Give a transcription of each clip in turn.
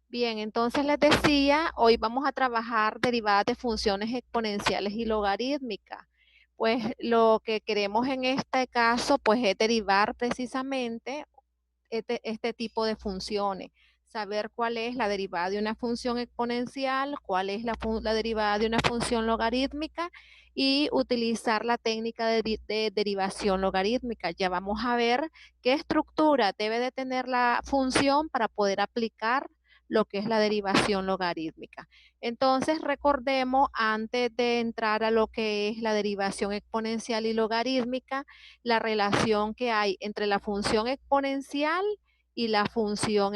Bien, entonces les decía, hoy vamos a trabajar derivadas de funciones exponenciales y logarítmicas. Pues lo que queremos en este caso, pues es derivar precisamente este tipo de funciones. Saber cuál es la derivada de una función exponencial, cuál es la derivada de una función logarítmica y utilizar la técnica de derivación logarítmica. Ya vamos a ver qué estructura debe de tener la función para poder aplicar lo que es la derivación logarítmica. Entonces, recordemos, antes de entrar a lo que es la derivación exponencial y logarítmica, la relación que hay entre la función exponencial y la función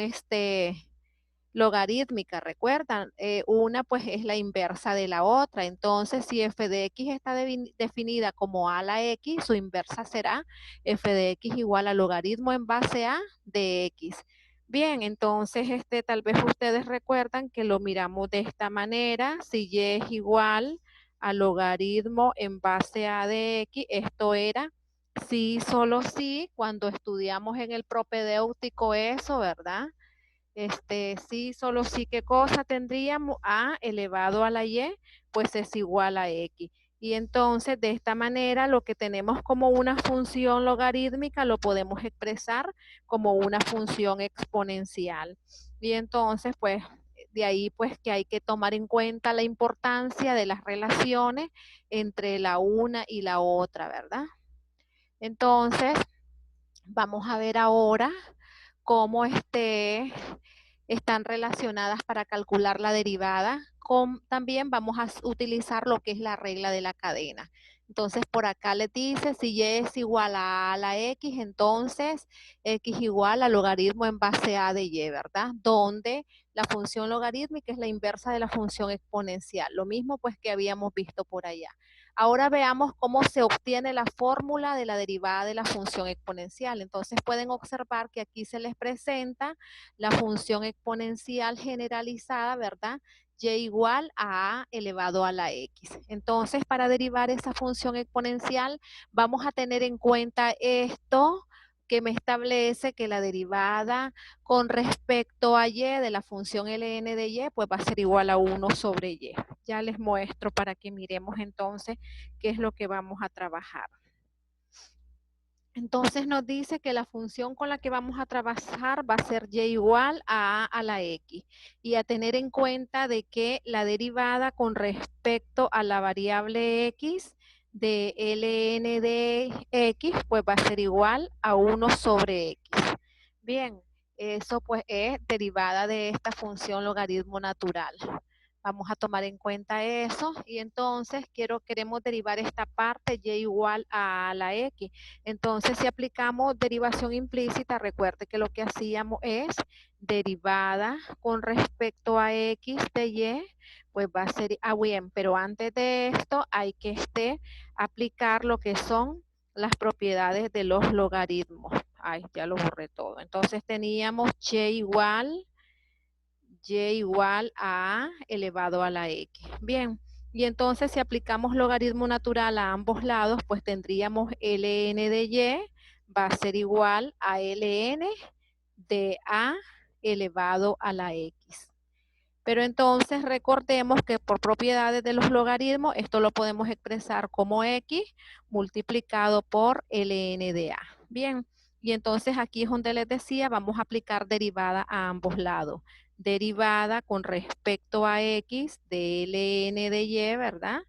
logarítmica. Recuerdan, una pues es la inversa de la otra. Entonces, si f de x está definida como a a la x, su inversa será f de x igual a logaritmo en base a de x. Bien, entonces tal vez ustedes recuerdan que lo miramos de esta manera. Si y es igual a logaritmo en base a de x, esto era sí, solo sí, cuando estudiamos en el propedéutico eso, ¿verdad? Sí, solo sí, ¿qué cosa tendríamos? A elevado a la y, pues es igual a x. Y entonces, de esta manera, lo que tenemos como una función logarítmica lo podemos expresar como una función exponencial. Y entonces, pues, de ahí, pues, que hay que tomar en cuenta la importancia de las relaciones entre la una y la otra, ¿verdad? Entonces, vamos a ver ahora cómo están relacionadas para calcular la derivada. También vamos a utilizar lo que es la regla de la cadena. Entonces, por acá les dice, si y es igual a la x, entonces x igual a logaritmo en base a de y, ¿verdad? Donde la función logarítmica es la inversa de la función exponencial. Lo mismo pues que habíamos visto por allá. Ahora veamos cómo se obtiene la fórmula de la derivada de la función exponencial. Entonces pueden observar que aquí se les presenta la función exponencial generalizada, ¿verdad? Y igual a elevado a la x. Entonces, para derivar esa función exponencial, vamos a tener en cuenta esto que me establece que la derivada con respecto a y de la función ln de y, pues va a ser igual a 1 sobre y. Ya les muestro para que miremos entonces qué es lo que vamos a trabajar. Entonces nos dice que la función con la que vamos a trabajar va a ser y igual a la x. Y a tener en cuenta de que la derivada con respecto a la variable x de ln de x, pues va a ser igual a 1 sobre x. Bien, eso pues es derivada de esta función logaritmo natural. Vamos a tomar en cuenta eso y entonces queremos derivar esta parte y igual a la x. Entonces, si aplicamos derivación implícita, recuerde que lo que hacíamos es derivada con respecto a x de y, pues va a ser, bien, pero antes de esto hay que aplicar lo que son las propiedades de los logaritmos. Ay, ya lo borré todo. Entonces teníamos y igual a elevado a la x. Bien, y entonces si aplicamos logaritmo natural a ambos lados, pues tendríamos ln de y va a ser igual a ln de a elevado a la x. Pero entonces recordemos que por propiedades de los logaritmos, esto lo podemos expresar como x multiplicado por ln de a. Bien, y entonces aquí es donde les decía, vamos a aplicar derivada a ambos lados. Derivada con respecto a x de ln de y, ¿verdad?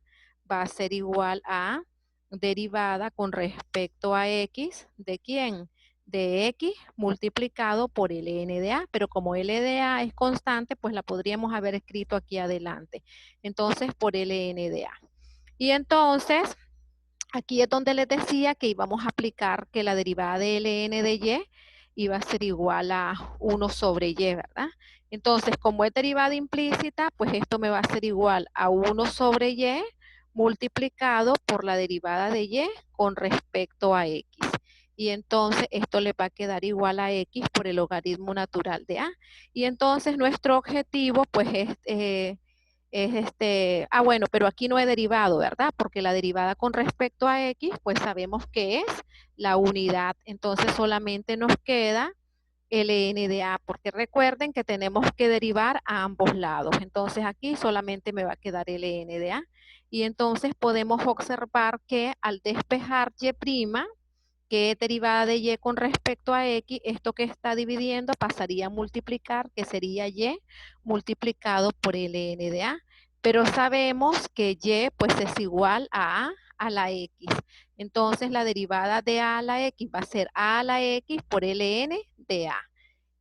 Va a ser igual a derivada con respecto a x de ¿quién? De x multiplicado por ln de a, pero como L de a es constante, pues la podríamos haber escrito aquí adelante. Entonces, por ln de a. Y entonces, aquí es donde les decía que íbamos a aplicar que la derivada de ln de y iba a ser igual a 1 sobre y, ¿verdad? Entonces, como es derivada implícita, pues esto me va a ser igual a 1 sobre y multiplicado por la derivada de y con respecto a x. Y entonces esto le va a quedar igual a x por el logaritmo natural de a. Y entonces nuestro objetivo pues es es bueno, pero aquí no he derivado, ¿verdad? Porque la derivada con respecto a X, pues sabemos que es la unidad. Entonces solamente nos queda ln de A, porque recuerden que tenemos que derivar a ambos lados. Entonces aquí solamente me va a quedar ln de A. Y entonces podemos observar que al despejar Y', que es derivada de Y con respecto a X, esto que está dividiendo pasaría a multiplicar, que sería Y multiplicado por ln de A. Pero sabemos que Y pues es igual a la X. Entonces la derivada de A a la X va a ser A a la X por ln de A.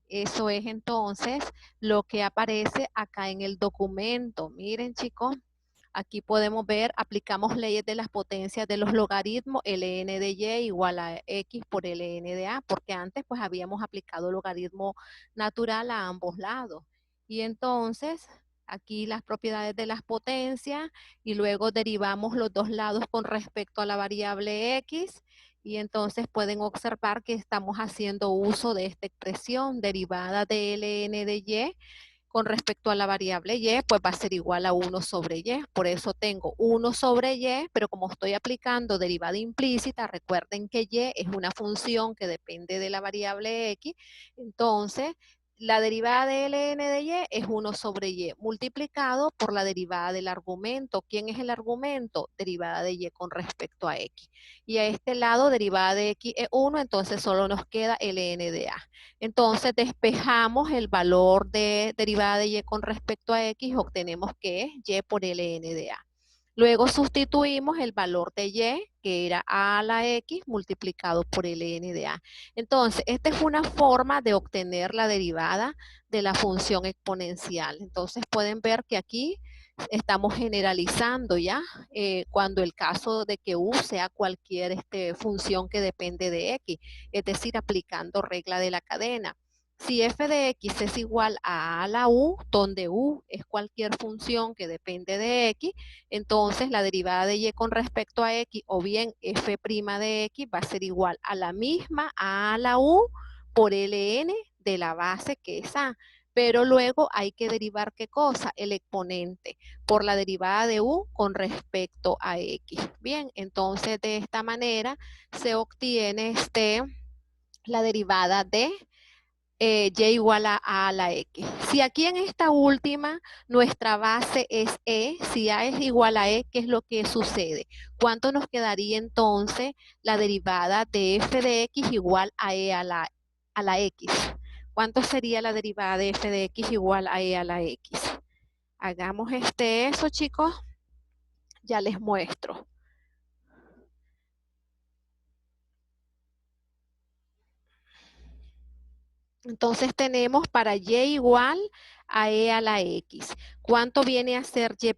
Eso es entonces lo que aparece acá en el documento. Miren, chicos, aquí podemos ver, aplicamos leyes de las potencias de los logaritmos, ln de y igual a x por ln de a, porque antes pues habíamos aplicado logaritmo natural a ambos lados. Y entonces, aquí las propiedades de las potencias y luego derivamos los dos lados con respecto a la variable x. Y entonces pueden observar que estamos haciendo uso de esta expresión derivada de ln de y con respecto a la variable y, pues va a ser igual a 1 sobre y. Por eso tengo 1 sobre y, pero como estoy aplicando derivada implícita, recuerden que y es una función que depende de la variable x, entonces la derivada de ln de y es 1 sobre y multiplicado por la derivada del argumento. ¿Quién es el argumento? Derivada de y con respecto a x. Y a este lado, derivada de x es 1, entonces solo nos queda ln de a. Entonces despejamos el valor de derivada de y con respecto a x, obtenemos que es y por ln de a. Luego sustituimos el valor de y, que era a la x, multiplicado por ln de a. Entonces, esta es una forma de obtener la derivada de la función exponencial. Entonces, pueden ver que aquí estamos generalizando ya, cuando el caso de que u sea cualquier función que depende de x, es decir, aplicando regla de la cadena. Si f de x es igual a la u, donde u es cualquier función que depende de x, entonces la derivada de y con respecto a x o bien f' de x va a ser igual a la misma a la u por ln de la base que es a. Pero luego hay que derivar ¿qué cosa? El exponente por la derivada de u con respecto a x. Bien, entonces de esta manera se obtiene la derivada de y igual a la x. Si aquí en esta última nuestra base es e, si a es igual a e, ¿qué es lo que sucede? ¿Cuánto nos quedaría entonces la derivada de f de x igual a e a la x? ¿Cuánto sería la derivada de f de x igual a e a la x? Hagamos eso, chicos. Ya les muestro. Entonces tenemos para y igual a e a la x. ¿Cuánto viene a ser y'?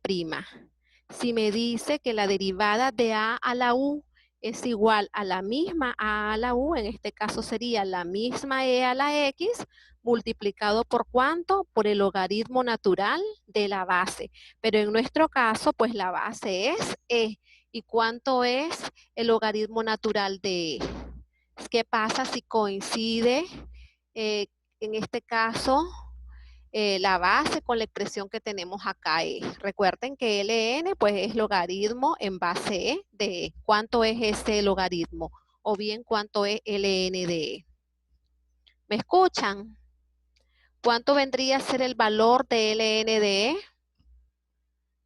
Si me dice que la derivada de a la u es igual a la misma a la u, en este caso sería la misma e a la x, multiplicado por ¿cuánto? Por el logaritmo natural de la base. Pero en nuestro caso, pues la base es e. ¿Y cuánto es el logaritmo natural de e? ¿Qué pasa si coincide en este caso la base con la expresión que tenemos acá es? Recuerden que ln pues es logaritmo en base e de e. ¿Cuánto es ese logaritmo? O bien, ¿cuánto es ln de e? ¿Me escuchan? ¿Cuánto vendría a ser el valor de ln de e?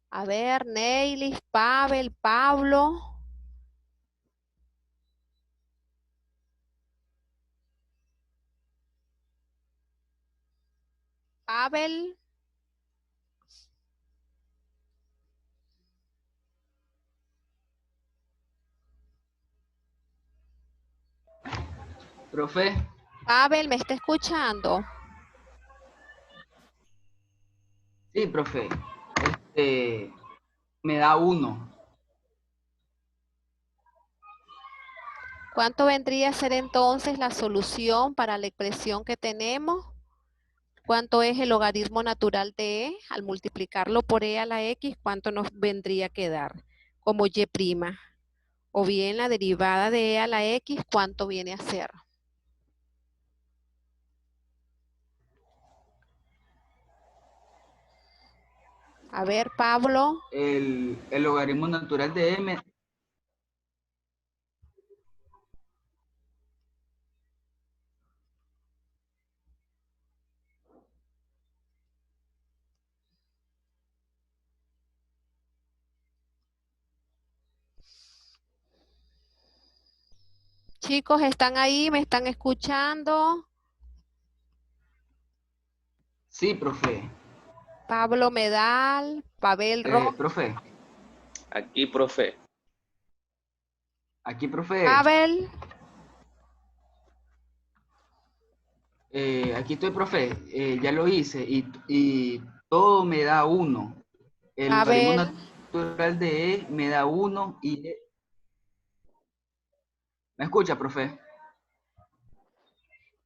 A ver, Neilis, Pavel, Pablo. Pavel. Profe, Pavel, ¿me está escuchando? sí, profe, me da 1. ¿Cuánto vendría a ser entonces la solución para la expresión que tenemos? ¿Cuánto es el logaritmo natural de e? Al multiplicarlo por e a la x, ¿cuánto nos vendría a quedar? Como y'. O bien la derivada de e a la x, ¿cuánto viene a ser? A ver, Pablo. El logaritmo natural de m. Chicos, ¿están ahí? ¿Me están escuchando? Sí, profe. Pablo Medal, Pavel Rojas. Profe, Aquí, profe. aquí, profe. Pavel, Aquí estoy, profe. Ya lo hice y todo me da 1. El logaritmo Pavel. natural de e me da 1 y ¿me escucha, profe?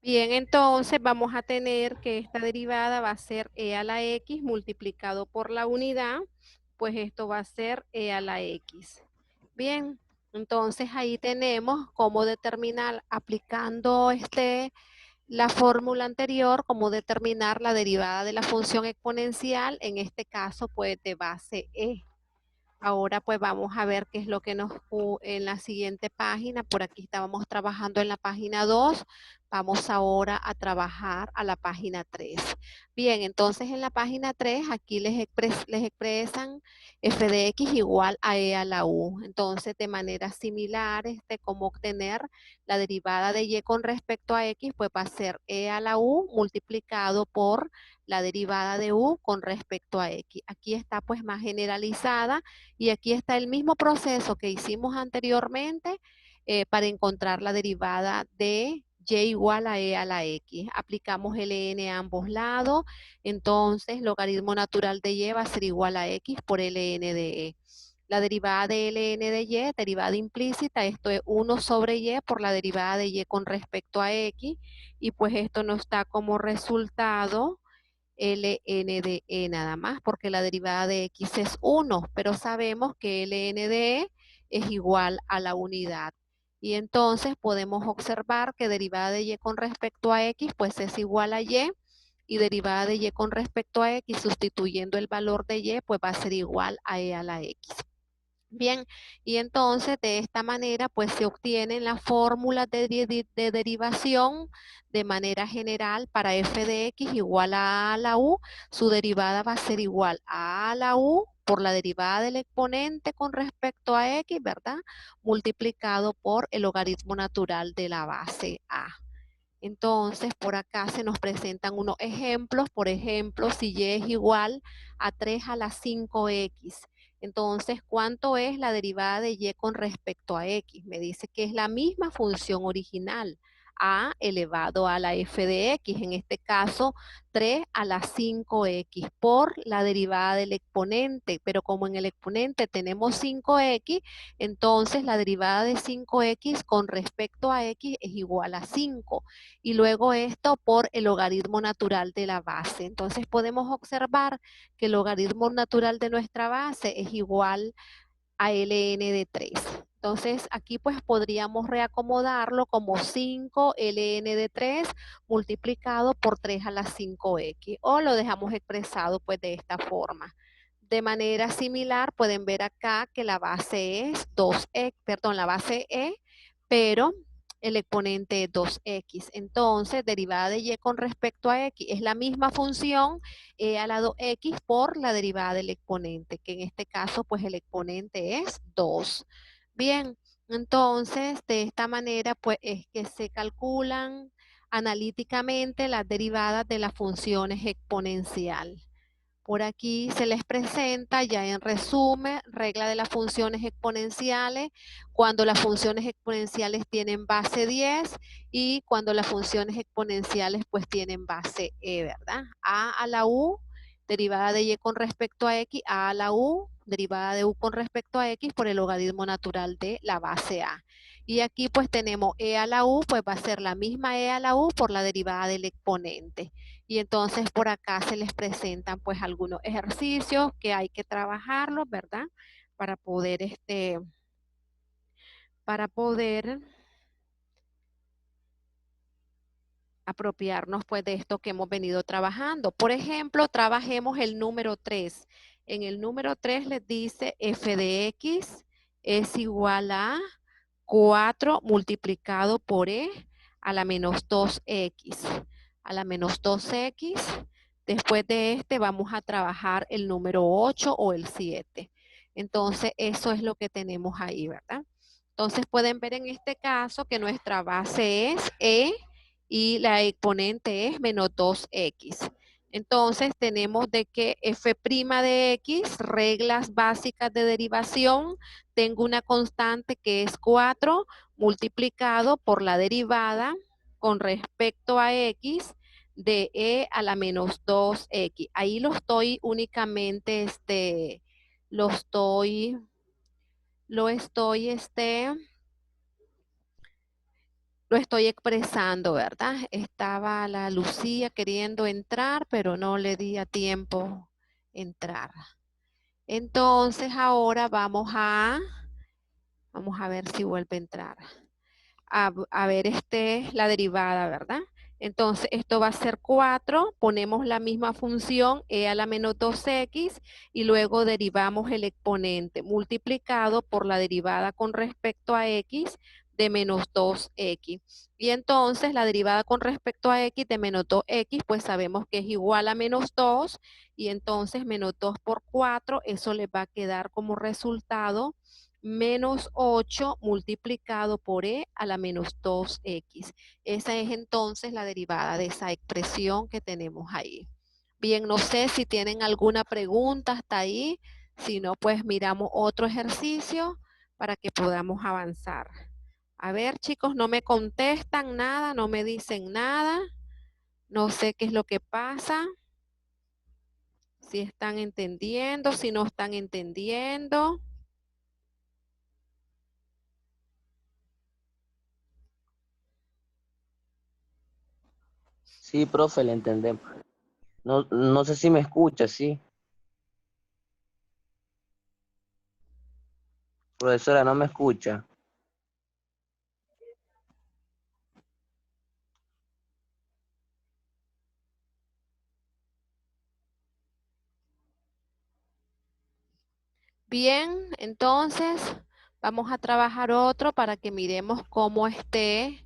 Bien, entonces vamos a tener que esta derivada va a ser e a la x multiplicado por la unidad, pues esto va a ser e a la x. Bien, entonces ahí tenemos cómo determinar, aplicando la fórmula anterior, cómo determinar la derivada de la función exponencial, en este caso pues de base e. Ahora pues vamos a ver qué es lo que en la siguiente página. Por aquí estábamos trabajando en la página 2. Vamos ahora a trabajar a la página 3. Bien, entonces en la página 3 aquí les expresan f de x igual a e a la u. Entonces de manera similar, cómo obtener la derivada de y con respecto a x, pues va a ser e a la u multiplicado por la derivada de u con respecto a x. Aquí está pues más generalizada. Y aquí está el mismo proceso que hicimos anteriormente para encontrar la derivada de y igual a e a la x. Aplicamos ln a ambos lados, entonces logaritmo natural de y va a ser igual a x por ln de e. La derivada de ln de y, derivada implícita, esto es 1 sobre y por la derivada de y con respecto a x, y pues esto nos da como resultado ln de e nada más, porque la derivada de x es 1, pero sabemos que ln de e es igual a la unidad. Y entonces podemos observar que derivada de y con respecto a x, pues es igual a y derivada de y con respecto a x, sustituyendo el valor de y, pues va a ser igual a e a la x. Bien, y entonces de esta manera pues se obtienen las fórmulas de derivación de manera general para f de x igual a la u. Su derivada va a ser igual a la u por la derivada del exponente con respecto a x, ¿verdad? Multiplicado por el logaritmo natural de la base a. Entonces, por acá se nos presentan unos ejemplos. Por ejemplo, si y es igual a 3 a la 5x, entonces, ¿cuánto es la derivada de y con respecto a x? Me dice que es la misma función original, a elevado a la f de x, en este caso 3 a la 5x por la derivada del exponente, pero como en el exponente tenemos 5x, entonces la derivada de 5x con respecto a x es igual a 5, y luego esto por el logaritmo natural de la base. Entonces podemos observar que el logaritmo natural de nuestra base es igual a ln de 3. Entonces aquí pues podríamos reacomodarlo como 5 ln de 3 multiplicado por 3 a la 5x, o lo dejamos expresado pues de esta forma. De manera similar pueden ver acá que la base es 2x, perdón, la base e, pero el exponente es 2x. Entonces, derivada de y con respecto a x es la misma función e a la 2x por la derivada del exponente, que en este caso, pues el exponente es 2. Bien, entonces, de esta manera, pues es que se calculan analíticamente las derivadas de las funciones exponenciales. Por aquí se les presenta ya en resumen, regla de las funciones exponenciales, cuando las funciones exponenciales tienen base 10 y cuando las funciones exponenciales pues tienen base e, ¿verdad? A la u, derivada de y con respecto a x, a la u, derivada de u con respecto a x por el logaritmo natural de la base a. Y aquí pues tenemos e a la u, pues va a ser la misma e a la u por la derivada del exponente. Y entonces por acá se les presentan pues algunos ejercicios que hay que trabajarlos, ¿verdad? Para poder, para poder apropiarnos pues de esto que hemos venido trabajando. Por ejemplo, trabajemos el número 3. En el número 3 les dice f de x es igual a 4 multiplicado por e a la menos 2x. A la menos 2x. Después de este vamos a trabajar el número 8 o el 7. Entonces, eso es lo que tenemos ahí, ¿verdad? Entonces, pueden ver en este caso que nuestra base es e y la exponente es menos 2x. Entonces, tenemos de que f' de x, reglas básicas de derivación, tengo una constante que es 4 multiplicado por la derivada con respecto a x de e a la menos 2x. Ahí lo estoy únicamente, lo estoy, lo estoy, lo estoy expresando, ¿verdad? Estaba la Lucía queriendo entrar, pero no le di a tiempo entrar. Entonces ahora vamos a ver si vuelve a entrar. A ver, la derivada, ¿verdad? Entonces, esto va a ser 4, ponemos la misma función e a la menos 2x y luego derivamos el exponente multiplicado por la derivada con respecto a x de menos 2x. Y entonces, la derivada con respecto a x de menos 2x, pues sabemos que es igual a menos 2 y entonces menos 2 por 4, eso le va a quedar como resultado menos 8 multiplicado por e a la menos 2x. Esa es entonces la derivada de esa expresión que tenemos ahí. Bien, no sé si tienen alguna pregunta hasta ahí. Si no, pues miramos otro ejercicio para que podamos avanzar. A ver, chicos, no me contestan nada, no me dicen nada. No sé qué es lo que pasa. Si están entendiendo, si no están entendiendo. Sí, profe, le entendemos. No sé si me escucha, sí. Profesora, no me escucha. Bien, entonces vamos a trabajar otro para que miremos cómo esté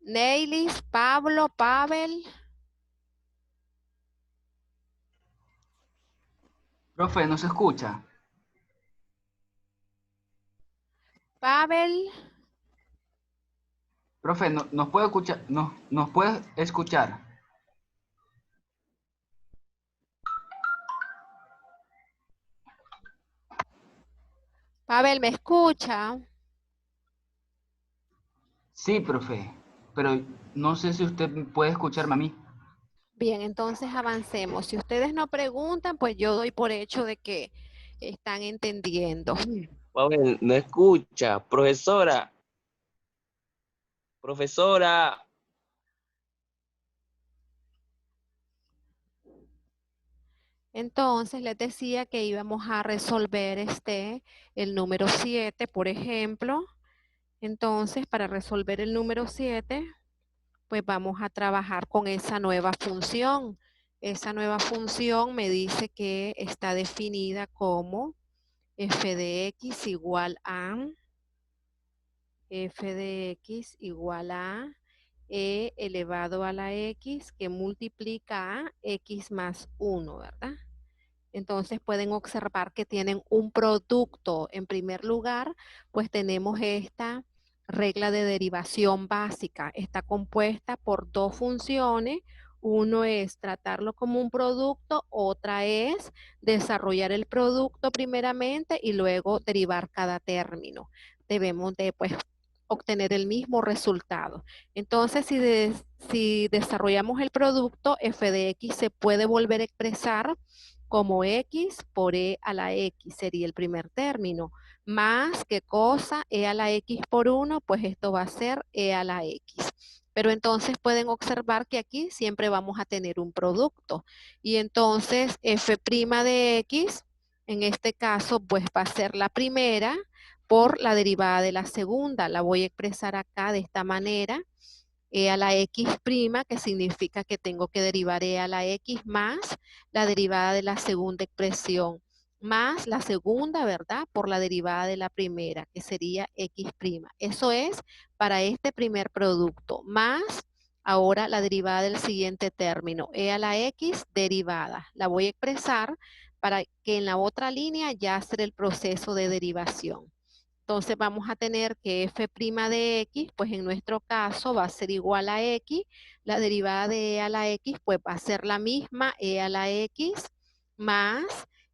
Neilis, Pablo, Pavel. Profe, ¿no se escucha? Pavel, Profe, ¿nos puede escuchar? ¿Nos puede escuchar? Pavel, ¿me escucha? Sí, profe, pero no sé si usted puede escucharme a mí. Bien, entonces avancemos. Si ustedes no preguntan, pues yo doy por hecho de que están entendiendo. Pavel, no escucha. Profesora. Profesora. Entonces les decía que íbamos a resolver el número 7, por ejemplo. Entonces, para resolver el número 7, pues vamos a trabajar con esa nueva función. Esa nueva función me dice que está definida como f de x igual a e elevado a la x que multiplica a x más 1, ¿verdad? Entonces pueden observar que tienen un producto. En primer lugar, pues tenemos esta regla de derivación básica. Está compuesta por dos funciones. Uno es tratarlo como un producto, otra es desarrollar el producto primeramente y luego derivar cada término. Debemos de pues obtener el mismo resultado. Entonces, si desarrollamos el producto, f de x se puede volver a expresar como x por e a la x, sería el primer término, más, ¿qué cosa? E a la x por 1, pues esto va a ser e a la x. Pero entonces pueden observar que aquí siempre vamos a tener un producto. Y entonces f' de x, en este caso, pues va a ser la primera por la derivada de la segunda. La voy a expresar acá de esta manera. e a la x prima, que significa que tengo que derivar e a la x más la derivada de la segunda expresión, más la segunda, ¿verdad? Por la derivada de la primera, que sería x prima. Eso es para este primer producto, más ahora la derivada del siguiente término, e a la x derivada. La voy a expresar para que en la otra línea ya hacer el proceso de derivación. Entonces vamos a tener que f' de x, pues en nuestro caso va a ser igual a x. La derivada de e a la x, pues va a ser la misma, e a la x, más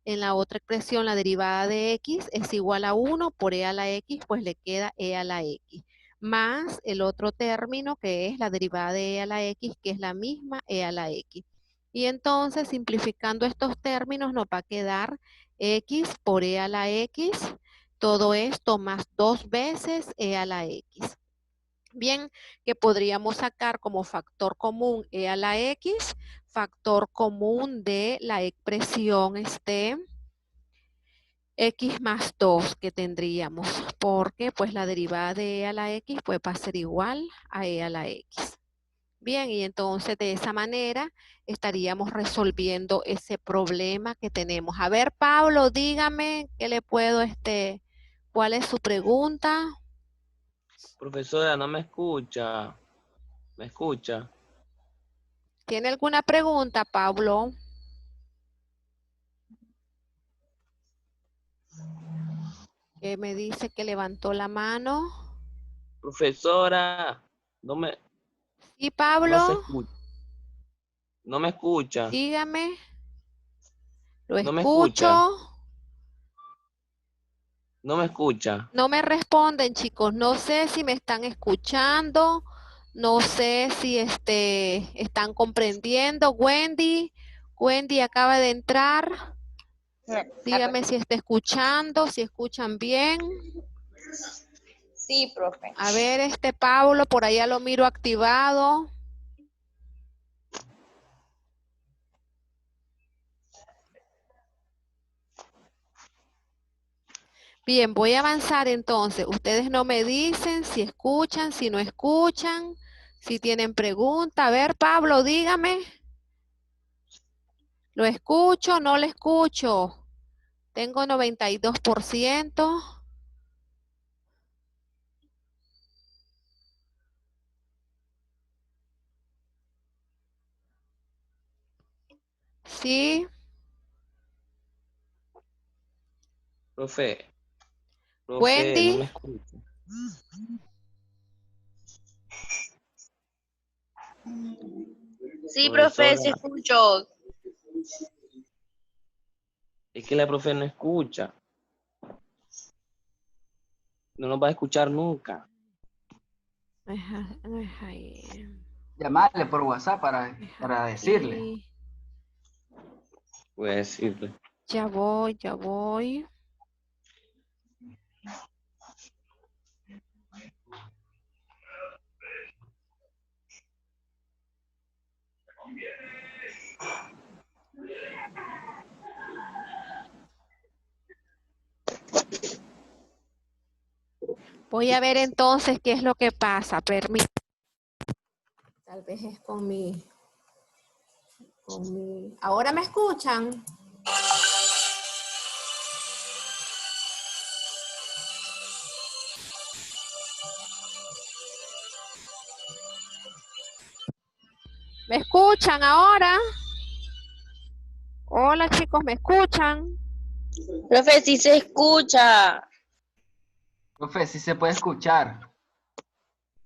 en la otra expresión la derivada de x es igual a 1 por e a la x, pues le queda e a la x. Más el otro término que es la derivada de e a la x, que es la misma e a la x. Y entonces simplificando estos términos nos va a quedar x por e a la x, todo esto más 2 veces e a la x. Bien, que podríamos sacar como factor común e a la x, factor común de la expresión x más 2 que tendríamos, porque pues la derivada de e a la x pues va a ser igual a e a la x. Bien, y entonces de esa manera estaríamos resolviendo ese problema que tenemos. A ver, Pablo, dígame qué le puedo, ¿cuál es su pregunta? Profesora, no me escucha. ¿Me escucha? ¿Tiene alguna pregunta, Pablo? Que me dice que levantó la mano. Profesora, no me, ¿Sí, no se Pablo? escucha. No me escucha. Dígame. Lo No me escucho. escucha. No me escucha. No me responden, chicos. No sé si me están escuchando. No sé si están comprendiendo. Wendy acaba de entrar. Dígame si está escuchando, si escuchan bien. Sí, profe. A ver, Pablo, por allá lo miro activado. Bien, voy a avanzar entonces. Ustedes no me dicen si escuchan, si no escuchan, si tienen pregunta. A ver, Pablo, dígame. ¿Lo escucho? ¿No lo escucho? Tengo 92%. Sí. Profe, no Wendy. me escucha. Sí, profe, sí Profesora, escucho. es que la profe no escucha. No nos va a escuchar nunca. Llamarle por WhatsApp para decirle. Aquí. Voy a decirle. Ya voy, ya voy. Voy a ver entonces qué es lo que pasa. Permítanme. Tal vez es con mi... ¿Ahora me escuchan? ¿Me escuchan ahora? Hola, chicos, ¿me escuchan? Profe, sí se escucha. Profe, sí se puede escuchar.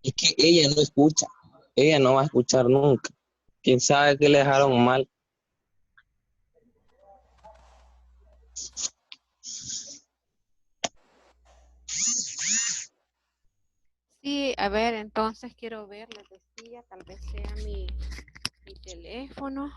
Es que ella no escucha. Ella no va a escuchar nunca. ¿Quién sabe qué le dejaron mal? Sí, a ver, entonces quiero ver, les decía, tal vez sea mi teléfono,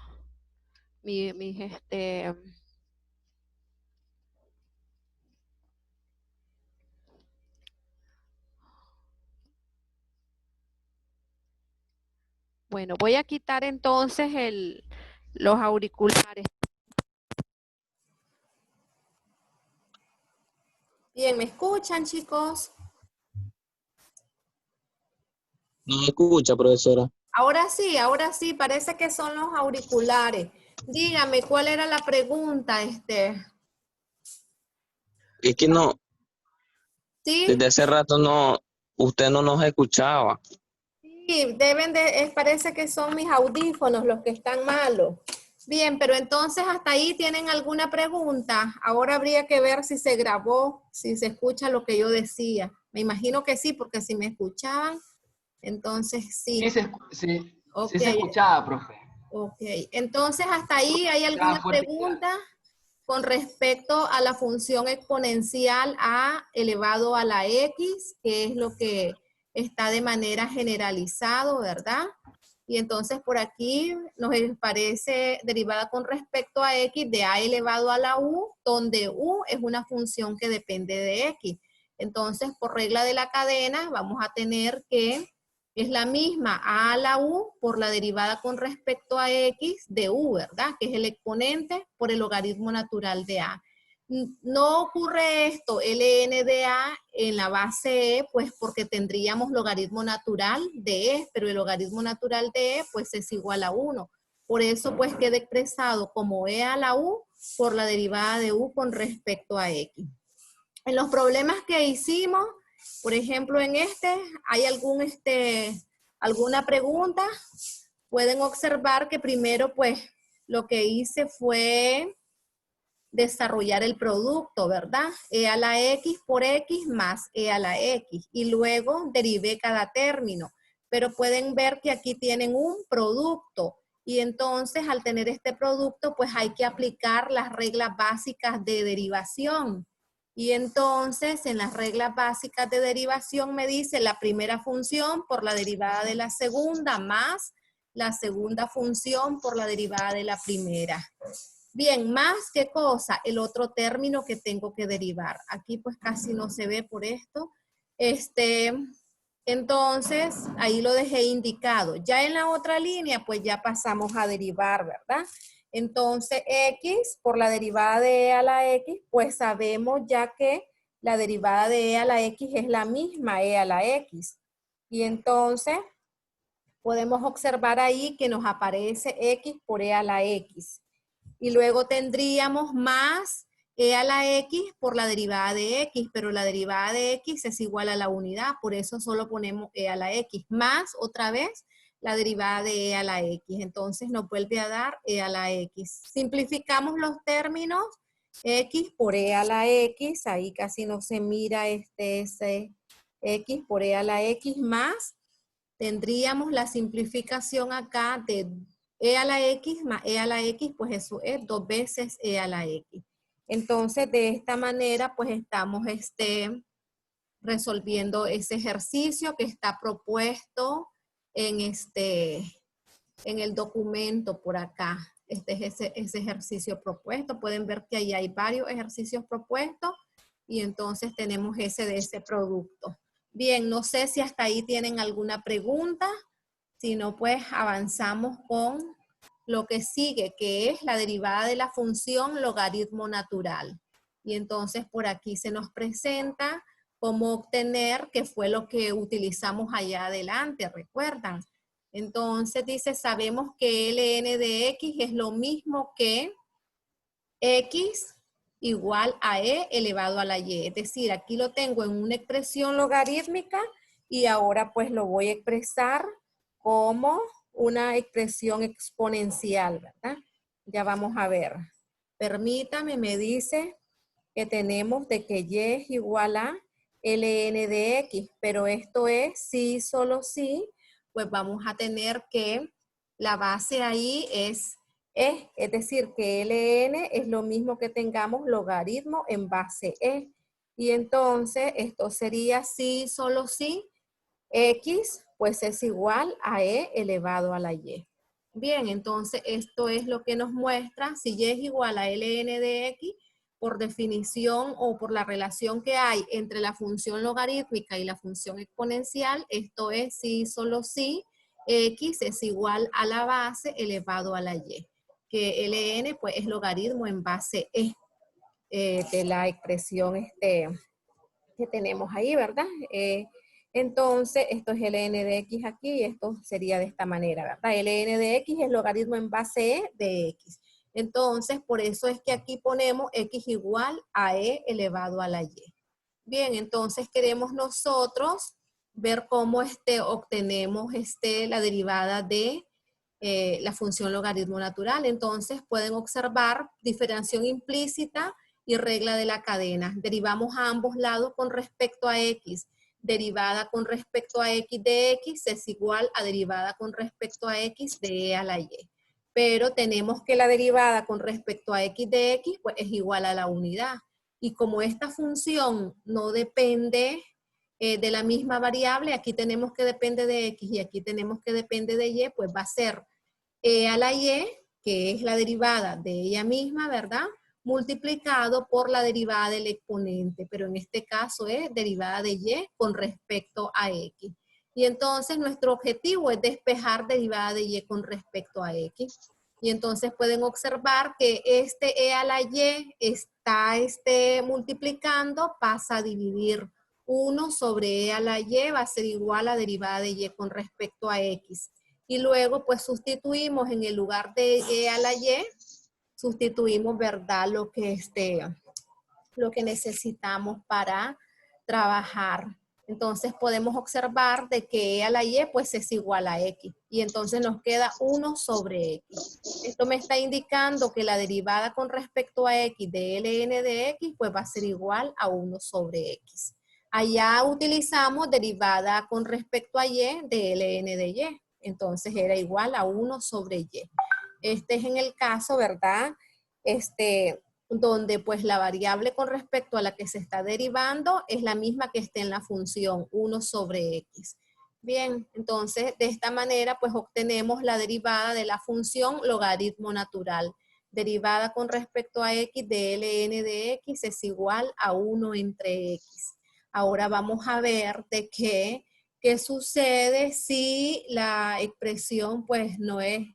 Bueno, voy a quitar entonces los auriculares. Bien, ¿me escuchan, chicos? No me escucha, profesora. Ahora sí, parece que son los auriculares. Dígame, ¿cuál era la pregunta, Es que no, ¿Sí? desde hace rato no, usted no nos escuchaba. Sí, parece que son mis audífonos los que están malos. Bien, pero entonces hasta ahí tienen alguna pregunta. Ahora habría que ver si se grabó, si se escucha lo que yo decía. Me imagino que sí, porque si me escuchaban, entonces sí. Sí Ok, se escuchaba, profe. ok. Entonces hasta ahí hay Estaba alguna fuerte y claro. pregunta con respecto a la función exponencial a elevado a la x, que es lo que está de manera generalizado, ¿verdad? Y entonces por aquí nos parece derivada con respecto a x de a elevado a la u, donde u es una función que depende de x. Entonces, por regla de la cadena, vamos a tener que es la misma a la u por la derivada con respecto a x de u, ¿verdad? Que es el exponente por el logaritmo natural de a. No ocurre esto, ln de a en la base e, pues porque tendríamos logaritmo natural de e, pero el logaritmo natural de e, pues es igual a 1. Por eso, pues queda expresado como e a la u por la derivada de u con respecto a x. En los problemas que hicimos, por ejemplo, en ¿hay alguna pregunta? Pueden observar que primero, pues, lo que hice fue desarrollar el producto, ¿verdad? E a la x por x más e a la x. Y luego derivé cada término. Pero pueden ver que aquí tienen un producto. Y entonces, al tener este producto, pues hay que aplicar las reglas básicas de derivación. Y entonces, en las reglas básicas de derivación me dice la primera función por la derivada de la segunda más la segunda función por la derivada de la primera. Bien, más qué cosa, el otro término que tengo que derivar. Aquí pues casi no se ve por esto. Entonces, ahí lo dejé indicado. Ya en la otra línea, pues ya pasamos a derivar, ¿verdad? Entonces, x por la derivada de e a la x, pues sabemos ya que la derivada de e a la x es la misma e a la x. Y entonces, podemos observar ahí que nos aparece x por e a la x. Y luego tendríamos más e a la x por la derivada de x, pero la derivada de x es igual a la unidad, por eso solo ponemos e a la x, más otra vez la derivada de e a la x. Entonces nos vuelve a dar e a la x. Simplificamos los términos, x por e a la x, ahí casi no se mira ese x por e a la x más. Tendríamos la simplificación acá de e a la x más e a la x, pues eso es 2 veces e a la x. Entonces, de esta manera, pues estamos resolviendo ese ejercicio que está propuesto en, en el documento por acá. Este es ese ejercicio propuesto. Pueden ver que ahí hay varios ejercicios propuestos y entonces tenemos ese de ese producto. Bien, no sé si hasta ahí tienen alguna pregunta. Si no, pues avanzamos con lo que sigue, que es la derivada de la función logaritmo natural. Y entonces por aquí se nos presenta cómo obtener, que fue lo que utilizamos allá adelante, ¿recuerdan? Entonces dice, sabemos que ln de x es lo mismo que x igual a e elevado a la y. Es decir, aquí lo tengo en una expresión logarítmica y ahora pues lo voy a expresar como una expresión exponencial, ¿verdad? Ya vamos a ver. Permítame, me dice que tenemos de que y es igual a ln de x, pero esto es sí, solo sí, pues vamos a tener que la base ahí es decir, que ln es lo mismo que tengamos logaritmo en base e. Y entonces esto sería sí, solo sí, x pues es igual a e elevado a la y. Bien, entonces esto es lo que nos muestra si y es igual a ln de x, por definición o por la relación que hay entre la función logarítmica y la función exponencial, esto es sí, solo sí, x es igual a la base elevado a la y, que ln pues es logaritmo en base e de la expresión que tenemos ahí, ¿verdad? Entonces, esto es ln de x aquí y esto sería de esta manera, ¿verdad? ln de x es logaritmo en base e de x. Entonces, por eso es que aquí ponemos x igual a e elevado a la y. Bien, entonces queremos nosotros ver cómo obtenemos la derivada de la función logaritmo natural. Entonces, pueden observar diferenciación implícita y regla de la cadena. Derivamos a ambos lados con respecto a x. Derivada con respecto a x de x es igual a derivada con respecto a x de e a la y. Pero tenemos que la derivada con respecto a x de x pues, es igual a la unidad. Y como esta función no depende de la misma variable, aquí tenemos que depende de x y aquí tenemos que depende de y, pues va a ser e a la y, que es la derivada de ella misma, ¿verdad? Multiplicado por la derivada del exponente, pero en este caso es derivada de y con respecto a x. Y entonces nuestro objetivo es despejar derivada de y con respecto a x. Y entonces pueden observar que e a la y está multiplicando, pasa a dividir 1 sobre e a la y, va a ser igual a derivada de y con respecto a x. Y luego pues sustituimos en el lugar de e a la y, sustituimos, ¿verdad? Lo que necesitamos para trabajar. Entonces podemos observar de que e a la y pues es igual a x. Y entonces nos queda 1 sobre x. Esto me está indicando que la derivada con respecto a x de ln de x pues va a ser igual a 1 sobre x. Allá utilizamos derivada con respecto a y de ln de y. Entonces era igual a 1 sobre y. Este es en el caso, ¿verdad? Donde pues la variable con respecto a la que se está derivando es la misma que esté en la función 1 sobre x. Bien, entonces de esta manera pues obtenemos la derivada de la función logaritmo natural. Derivada con respecto a x de ln de x es igual a 1 entre x. Ahora vamos a ver de qué sucede si la expresión pues no es,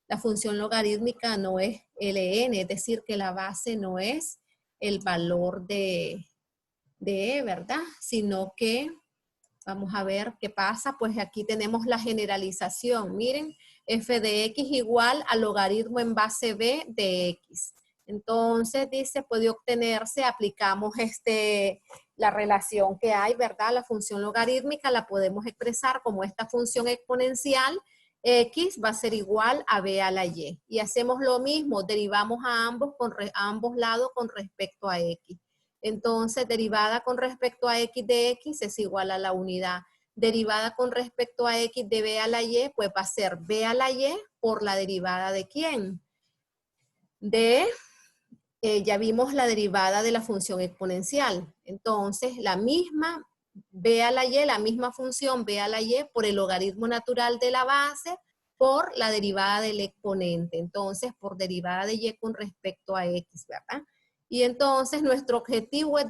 la función logarítmica no es ln, es decir, que la base no es el valor de e, ¿verdad? Sino que, vamos a ver qué pasa, pues aquí tenemos la generalización. Miren, f de x igual al logaritmo en base b de x. Entonces, dice, puede obtenerse, aplicamos la relación que hay, ¿verdad? La función logarítmica la podemos expresar como esta función exponencial. X va a ser igual a b a la y. Y hacemos lo mismo, derivamos a ambos lados con respecto a x. Entonces, derivada con respecto a x de x es igual a la unidad. Derivada con respecto a x de b a la y, pues va a ser b a la y por la derivada de ¿quién? Ya vimos la derivada de la función exponencial. Entonces, la misma b a la y, la misma función b a la y por el logaritmo natural de la base por la derivada del exponente. Entonces, por derivada de y con respecto a x, ¿verdad? Y entonces, nuestro objetivo es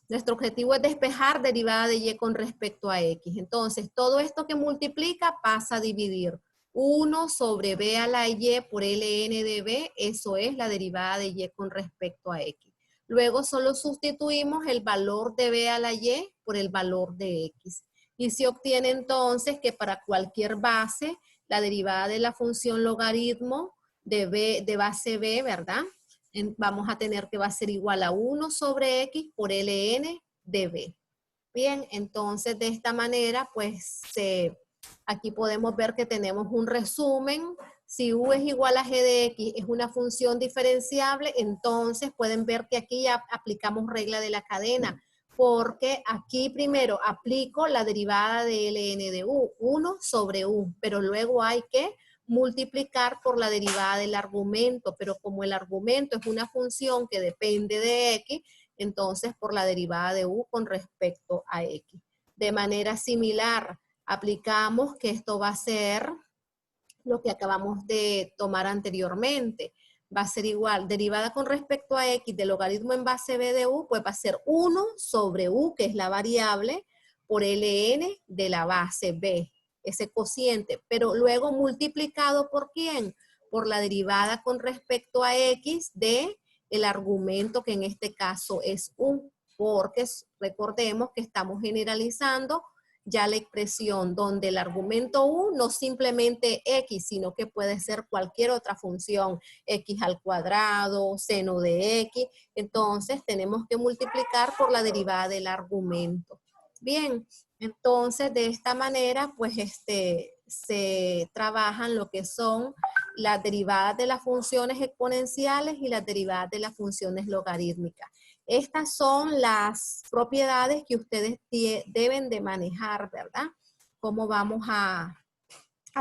nuestro objetivo es despejar derivada de y con respecto a x. Entonces, todo esto que multiplica pasa a dividir 1 sobre b a la y por ln de b, eso es la derivada de y con respecto a x. Luego solo sustituimos el valor de b a la y por el valor de x. Y se obtiene entonces que para cualquier base, la derivada de la función logaritmo de base b, ¿verdad? Vamos a tener que va a ser igual a 1 sobre x por ln de b. Bien, entonces de esta manera, pues aquí podemos ver que tenemos un resumen. Si u es igual a g de x, es una función diferenciable, entonces pueden ver que aquí ya aplicamos regla de la cadena, porque aquí primero aplico la derivada de ln de u, 1 sobre u, pero luego hay que multiplicar por la derivada del argumento, pero como el argumento es una función que depende de x, entonces por la derivada de u con respecto a x. De manera similar, aplicamos que esto va a ser lo que acabamos de tomar anteriormente. Va a ser igual, derivada con respecto a x del logaritmo en base b de u, pues va a ser 1 sobre u, que es la variable, por ln de la base b, ese cociente, pero luego multiplicado por ¿quién? Por la derivada con respecto a x de el argumento, que en este caso es u. porque recordemos que estamos generalizando ya la expresión donde el argumento u no simplemente x, sino que puede ser cualquier otra función, x al cuadrado, seno de x. Entonces tenemos que multiplicar por la derivada del argumento. Bien, entonces de esta manera pues se trabajan lo que son las derivadas de las funciones exponenciales y las derivadas de las funciones logarítmicas. Estas son las propiedades que ustedes deben de manejar, ¿verdad? ¿Cómo vamos a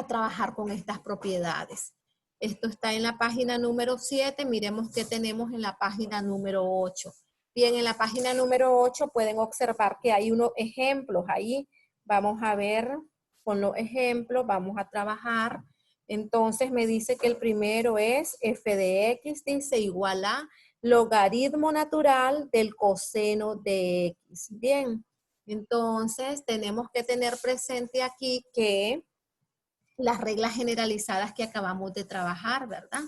trabajar con estas propiedades? Esto está en la página número 7. Miremos qué tenemos en la página número 8. Bien, en la página número 8 pueden observar que hay unos ejemplos ahí. Vamos a ver con los ejemplos, vamos a trabajar. Entonces me dice que el primero es f de x, dice, igual a logaritmo natural del coseno de x. Bien, entonces tenemos que tener presente aquí que las reglas generalizadas que acabamos de trabajar, ¿verdad?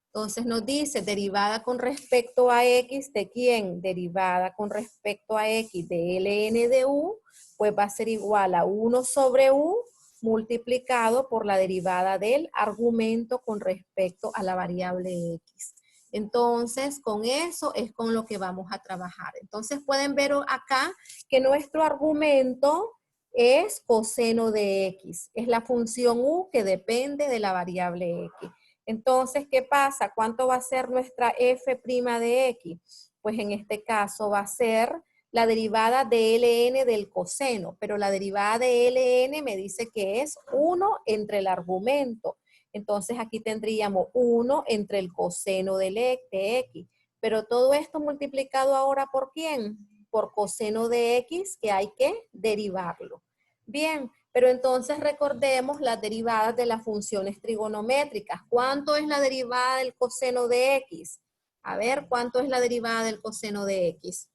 Entonces nos dice derivada con respecto a x de quién, derivada con respecto a x de ln de u, pues va a ser igual a 1 sobre u multiplicado por la derivada del argumento con respecto a la variable x. Entonces, con eso es con lo que vamos a trabajar. Entonces, pueden ver acá que nuestro argumento es coseno de x. Es la función u que depende de la variable x. Entonces, ¿qué pasa? ¿Cuánto va a ser nuestra f' de x? Pues en este caso va a ser la derivada de ln del coseno, pero la derivada de ln me dice que es 1 entre el argumento. Entonces aquí tendríamos 1 entre el coseno de x. Pero todo esto multiplicado ahora ¿por quién? Por coseno de x, que hay que derivarlo. Bien, pero entonces recordemos las derivadas de las funciones trigonométricas. ¿Cuánto es la derivada del coseno de x? A ver, ¿cuánto es la derivada del coseno de x?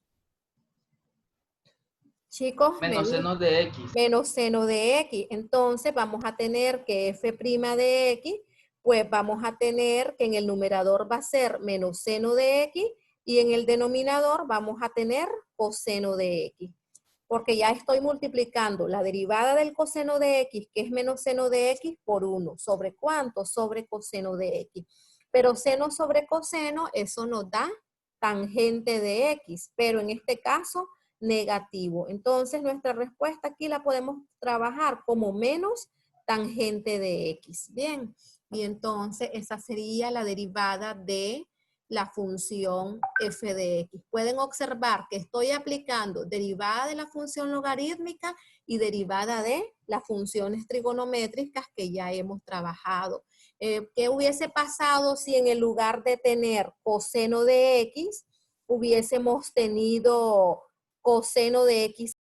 Chicos, Menos seno de x. Menos seno de x. Entonces vamos a tener que f' de x, pues vamos a tener que en el numerador va a ser menos seno de x y en el denominador vamos a tener coseno de x. Porque ya estoy multiplicando la derivada del coseno de x, que es menos seno de x, por 1. ¿Sobre cuánto? Sobre coseno de x. Pero seno sobre coseno, eso nos da tangente de x. Pero en este caso, negativo. Entonces, nuestra respuesta aquí la podemos trabajar como menos tangente de x. Bien. Y entonces, esa sería la derivada de la función f de x. Pueden observar que estoy aplicando derivada de la función logarítmica y derivada de las funciones trigonométricas que ya hemos trabajado. ¿Qué hubiese pasado si en el lugar de tener coseno de x hubiésemos tenido coseno de x